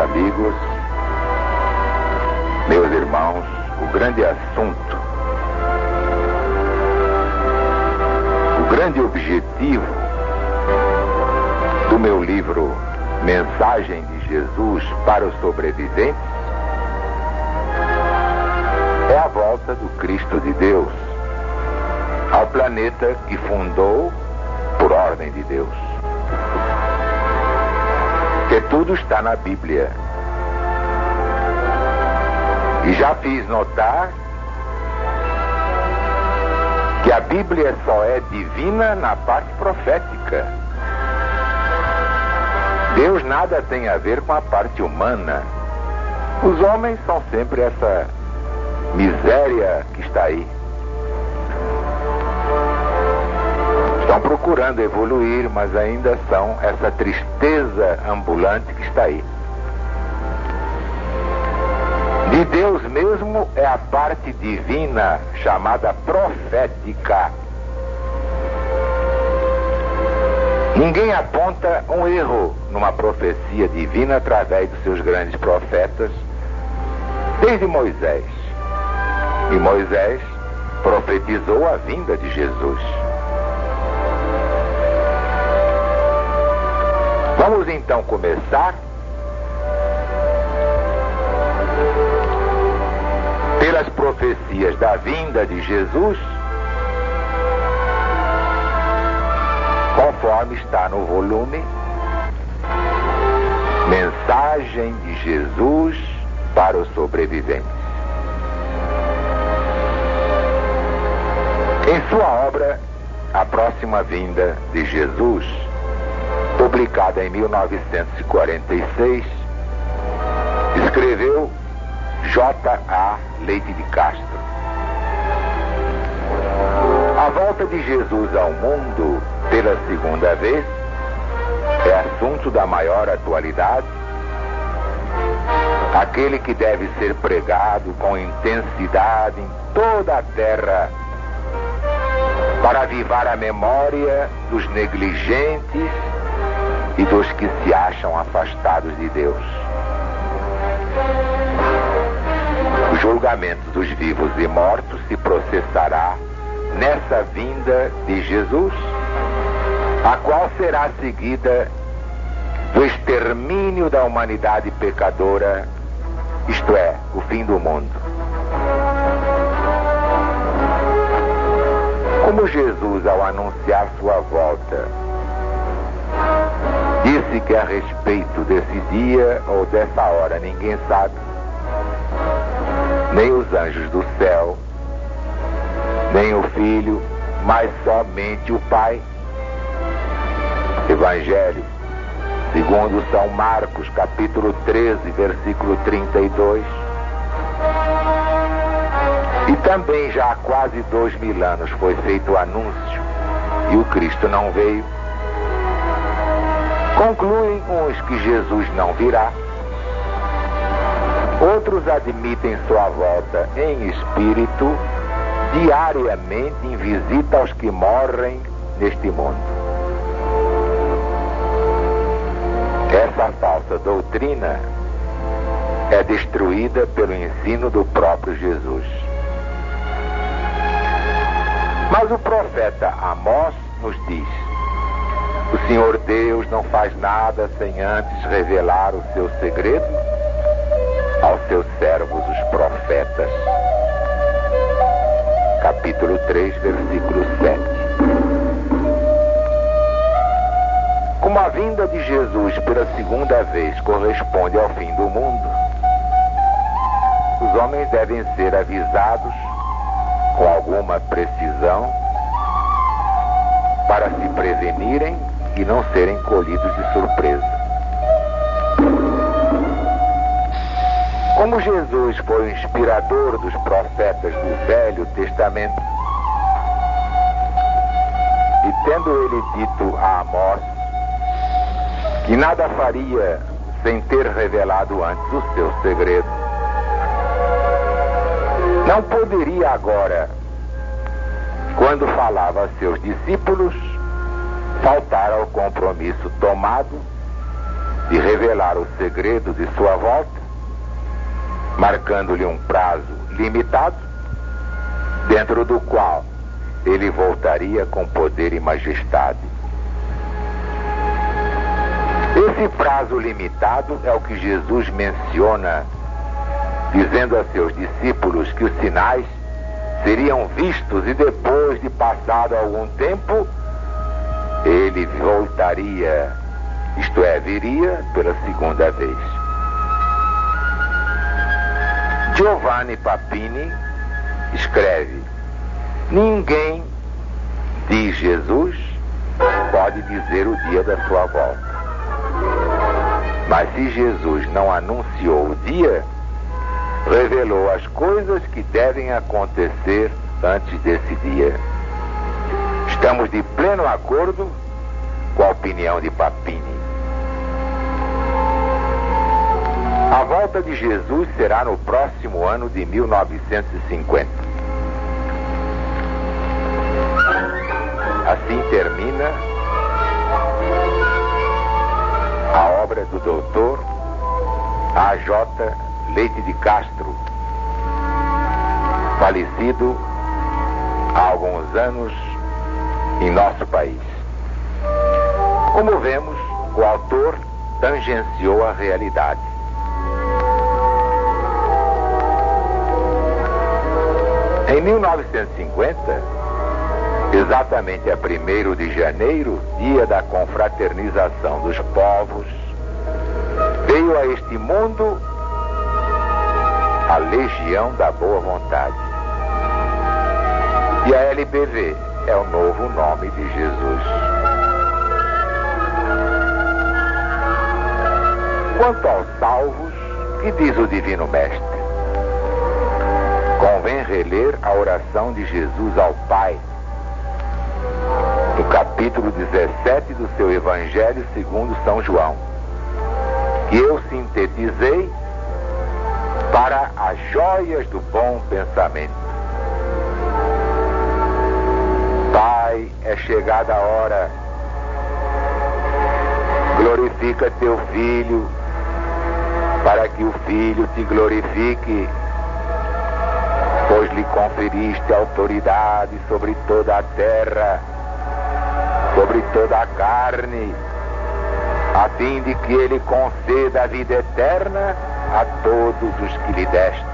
amigos, meus irmãos, o grande assunto, o grande objetivo do meu livro Mensagem de Jesus para os Sobreviventes é a volta do Cristo de Deus ao planeta que fundou por ordem de Deus. Que tudo está na Bíblia. E já fiz notar que a Bíblia só é divina na parte profética. Deus nada tem a ver com a parte humana. Os homens são sempre essa miséria que está aí. Estão procurando evoluir, mas ainda são essa tristeza ambulante que está aí. De Deus mesmo é a parte divina, chamada profética. Ninguém aponta um erro numa profecia divina através dos seus grandes profetas, desde Moisés. E Moisés profetizou a vinda de Jesus. Vamos então começar pelas profecias da vinda de Jesus, conforme está no volume Mensagem de Jesus para os Sobreviventes. Em sua obra A Próxima Vinda de Jesus, publicada em 1946, escreveu J.A. Leite de Castro. A volta de Jesus ao mundo pela segunda vez é assunto da maior atualidade, aquele que deve ser pregado com intensidade em toda a terra para avivar a memória dos negligentes e dos que se acham afastados de Deus. O julgamento dos vivos e mortos se processará nessa vinda de Jesus, a qual será seguida do extermínio da humanidade pecadora, isto é, o fim do mundo. Como Jesus, ao anunciar sua volta, disse que a respeito desse dia ou dessa hora ninguém sabe, nem os anjos do céu, nem o Filho, mas somente o Pai. Evangelho segundo São Marcos, capítulo 13, versículo 32. E também já há quase 2000 anos foi feito o anúncio e o Cristo não veio. Concluem uns que Jesus não virá. Outros admitem sua volta em espírito diariamente em visita aos que morrem neste mundo. Essa falsa doutrina é destruída pelo ensino do próprio Jesus. Mas o profeta Amós nos diz: o Senhor Deus não faz nada sem antes revelar o seu segredo aos seus servos, os profetas. Capítulo 3, versículo 7. Como a vinda de Jesus pela segunda vez corresponde ao fim do mundo, os homens devem ser avisados com alguma precisão para se prevenirem e não serem colhidos de surpresa. Como Jesus foi o inspirador dos profetas do Velho Testamento, e tendo ele dito a Amós que nada faria sem ter revelado antes o seu segredo, não poderia agora, quando falava a seus discípulos, faltar ao compromisso tomado de revelar o segredo de sua volta, marcando-lhe um prazo limitado, dentro do qual ele voltaria com poder e majestade. Esse prazo limitado é o que Jesus menciona, dizendo a seus discípulos que os sinais seriam vistos e depois de passado algum tempo, ele voltaria, isto é, viria pela segunda vez. Giovanni Papini escreve: ninguém, diz Jesus, pode dizer o dia da sua volta. Mas se Jesus não anunciou o dia, revelou as coisas que devem acontecer antes desse dia. Estamos de pleno acordo com a opinião de Papini. A volta de Jesus será no próximo ano de 1950. Assim termina a obra do Dr. A.J. Leite de Castro, falecido há alguns anos em nosso país. Como vemos, o autor tangenciou a realidade. Em 1950, exatamente a 1º de janeiro, dia da confraternização dos povos, veio a este mundo a Legião da Boa Vontade. E a LBV é o novo nome de Jesus. Quanto aos salvos, que diz o Divino Mestre? Convém reler a oração de Jesus ao Pai, no capítulo 17 do seu Evangelho segundo São João, que eu sintetizei para as joias do bom pensamento. Pai, é chegada a hora. Glorifica teu Filho, para que o Filho te glorifique, pois lhe conferiste autoridade sobre toda a terra, sobre toda a carne, a fim de que ele conceda a vida eterna a todos os que lhe deste.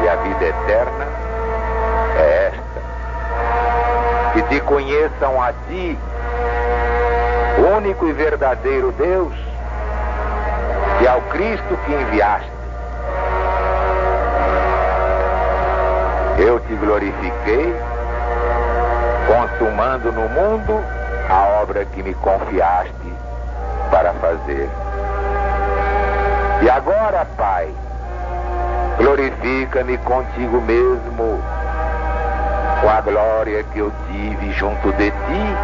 E a vida eterna é esta: que te conheçam a ti, o único e verdadeiro Deus, e ao Cristo que enviaste. Eu te glorifiquei, consumando no mundo a obra que me confiaste para fazer. E agora, Pai, glorifica-me contigo mesmo, com a glória que eu tive junto de ti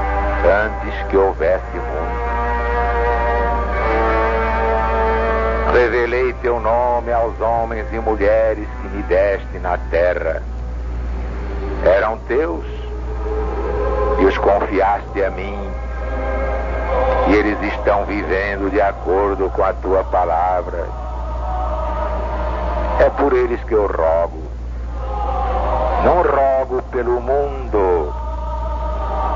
antes que houvesse mundo. Revelei teu nome aos homens e mulheres que me deste na terra. Eram teus e os confiaste a mim, e eles estão vivendo de acordo com a tua palavra. É por eles que eu rogo. Não rogo pelo mundo,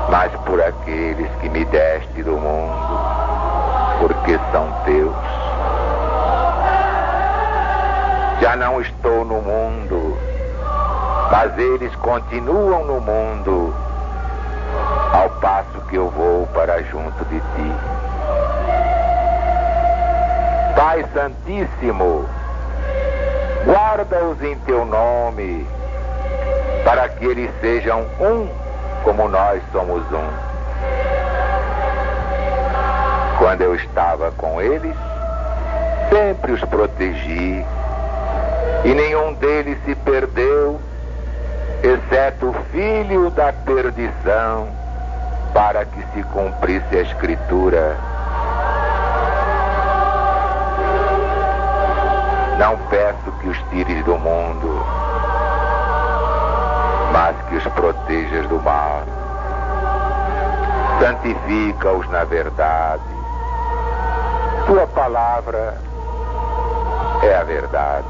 mas por aqueles que me deste do mundo, porque são teus. Já não estou no mundo, mas eles continuam no mundo, ao passo que eu vou para junto de ti. Pai Santíssimo, guarda-os em teu nome, para que eles sejam um, como nós somos um. Quando eu estava com eles, sempre os protegi, e nenhum deles se perdeu, exceto o filho da perdição, para que se cumprisse a Escritura. Não peço que os tires do mundo, mas que os protejas do mal. santifica-os na verdade. Tua palavra é a verdade.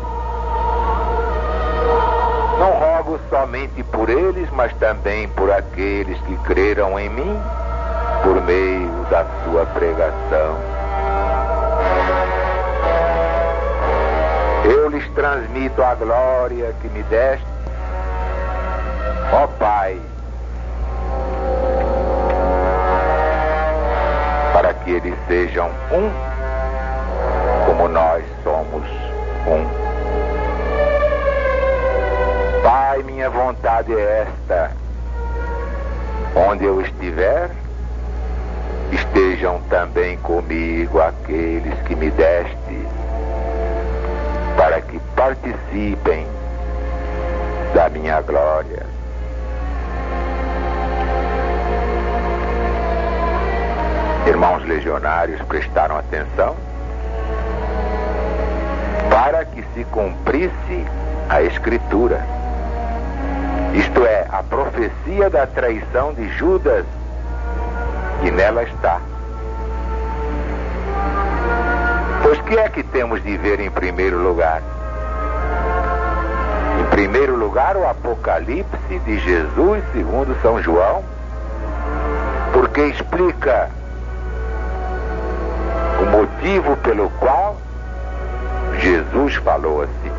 Não rogo somente por eles, mas também por aqueles que creram em mim, por meio da sua pregação. Eu lhes transmito a glória que me deste, ó Pai, para que eles sejam um, como nós somos um. Pai, minha vontade é esta: onde eu estiver, estejam também comigo aqueles que me deste, para que participem da minha glória. Irmãos legionários prestaram atenção para que se cumprisse a Escritura, isto é, a profecia da traição de Judas, que nela está. Pois que é que temos de ver em primeiro lugar? Em primeiro lugar, o Apocalipse de Jesus segundo São João, porque explica o motivo pelo qual Jesus falou assim.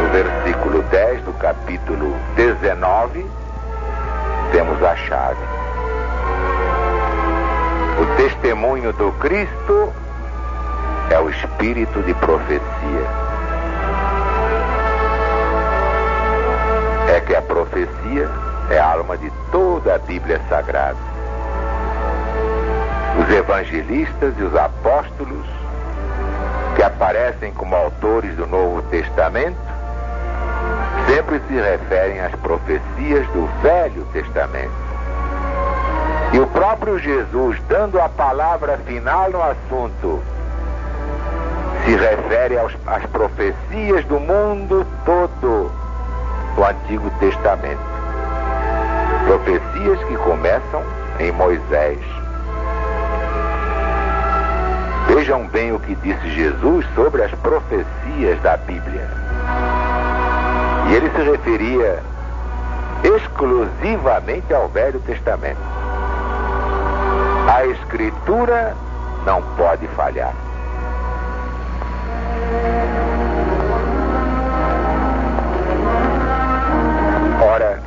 No versículo 10 do capítulo 19, temos a chave. O testemunho do Cristo é o espírito de profecia. É que a profecia é a alma de toda a Bíblia Sagrada. Os evangelistas e os apóstolos, que aparecem como autores do Novo Testamento, sempre se referem às profecias do Velho Testamento. E o próprio Jesus, dando a palavra final no assunto, se refere às profecias do mundo todo do Antigo Testamento. Profecias que começam em Moisés. Vejam bem o que disse Jesus sobre as profecias da Bíblia. E ele se referia exclusivamente ao Velho Testamento. A Escritura não pode falhar. Ora,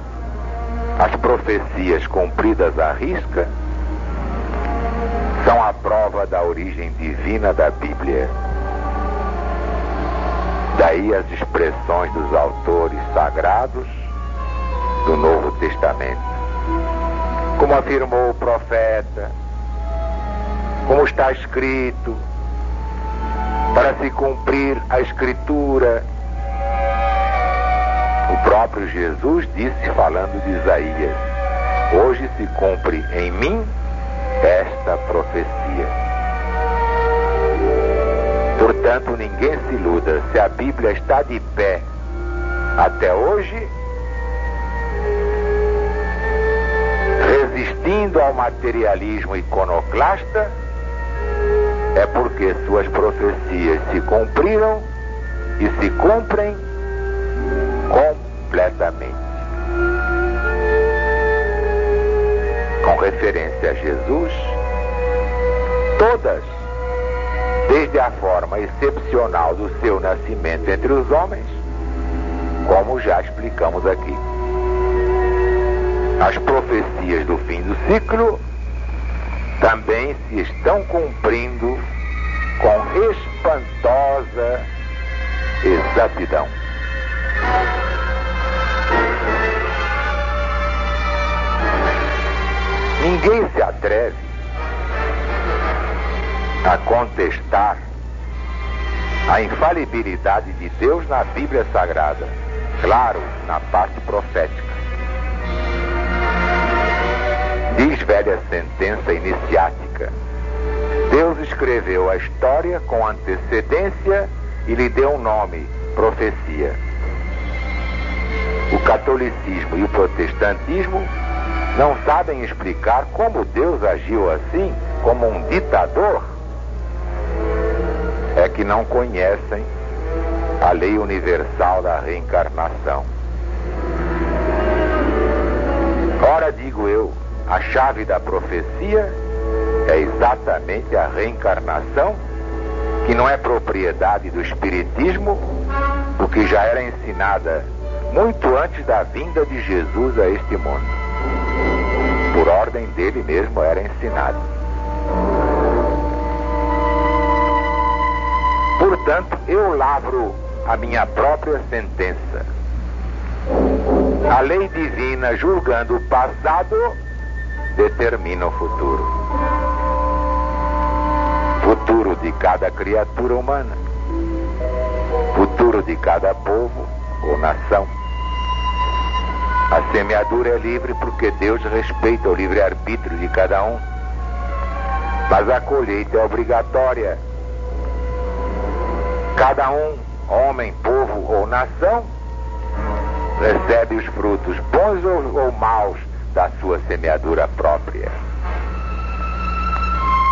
as profecias cumpridas à risca são a prova da origem divina da Bíblia. Daí as expressões dos autores sagrados do Novo Testamento. Como afirmou o profeta, como está escrito, para se cumprir a Escritura. O próprio Jesus disse, falando de Isaías: hoje se cumpre em mim esta profecia. Portanto, ninguém se iluda. Se a Bíblia está de pé até hoje, resistindo ao materialismo iconoclasta, é porque suas profecias se cumpriram e se cumprem completamente. Com referência a Jesus, todas, desde a forma excepcional do seu nascimento entre os homens, como já explicamos aqui. As profecias do fim do ciclo também se estão cumprindo com espantosa exatidão. Ninguém se atreve a contestar a infalibilidade de Deus na Bíblia Sagrada, claro, na parte profética. Diz velha sentença iniciática: Deus escreveu a história com antecedência e lhe deu um nome, profecia. O catolicismo e o protestantismo não sabem explicar como Deus agiu assim, como um ditador, é que não conhecem a lei universal da reencarnação. Ora, digo eu, a chave da profecia é exatamente a reencarnação, que não é propriedade do Espiritismo, porque já era ensinada muito antes da vinda de Jesus a este mundo. Por ordem dele mesmo era ensinada. Portanto, eu lavro a minha própria sentença. A lei divina, julgando o passado, determina o futuro. Futuro de cada criatura humana. Futuro de cada povo ou nação. A semeadura é livre porque Deus respeita o livre-arbítrio de cada um. Mas a colheita é obrigatória. Cada um, homem, povo ou nação, recebe os frutos bons ou maus da sua semeadura própria.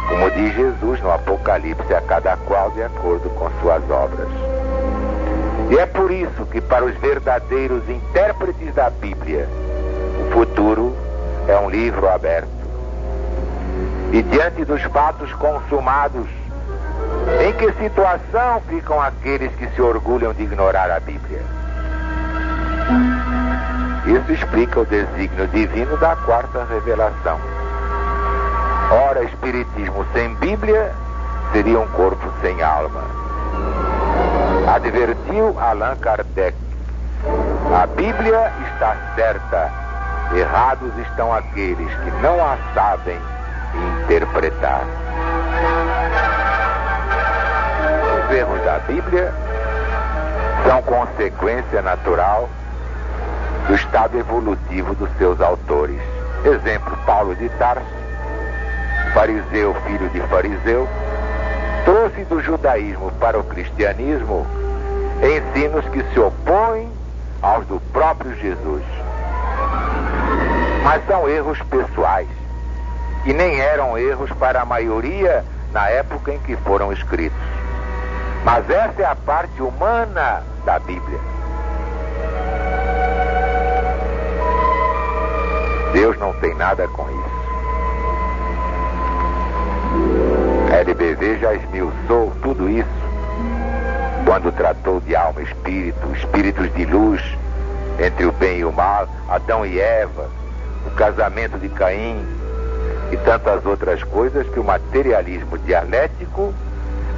Como diz Jesus no Apocalipse, a cada qual de acordo com suas obras. E é por isso que para os verdadeiros intérpretes da Bíblia, o futuro é um livro aberto. E diante dos fatos consumados, em que situação ficam aqueles que se orgulham de ignorar a Bíblia? Isso explica o desígnio divino da quarta revelação. Ora, espiritismo sem Bíblia seria um corpo sem alma. Advertiu Allan Kardec: a Bíblia está certa, errados estão aqueles que não a sabem interpretar. Os erros da Bíblia são consequência natural do estado evolutivo dos seus autores. Exemplo, Paulo de Tarso, fariseu, filho de fariseu, trouxe do judaísmo para o cristianismo ensinos que se opõem aos do próprio Jesus. Mas são erros pessoais, e nem eram erros para a maioria na época em que foram escritos. Mas essa é a parte humana da Bíblia. Deus não tem nada com isso. A LBV já esmiuçou tudo isso quando tratou de alma e espírito, espíritos de luz entre o bem e o mal, Adão e Eva, o casamento de Caim e tantas outras coisas que o materialismo dialético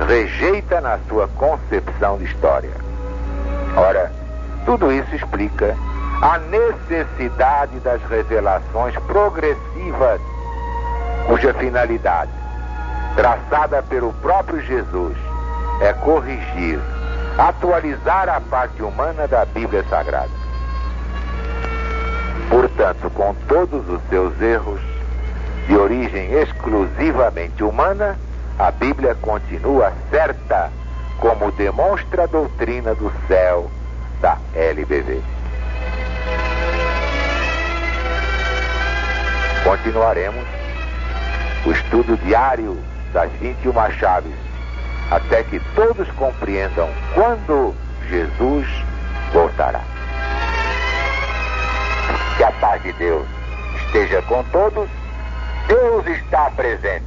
rejeita na sua concepção de história. Ora, tudo isso explica a necessidade das revelações progressivas, cuja finalidade, traçada pelo próprio Jesus, é corrigir, atualizar a parte humana da Bíblia Sagrada. Portanto, com todos os seus erros, de origem exclusivamente humana, a Bíblia continua certa, como demonstra a doutrina do céu da LBV. Continuaremos o estudo diário das 21 chaves, até que todos compreendam quando Jesus voltará. Que a paz de Deus esteja com todos. Deus está presente.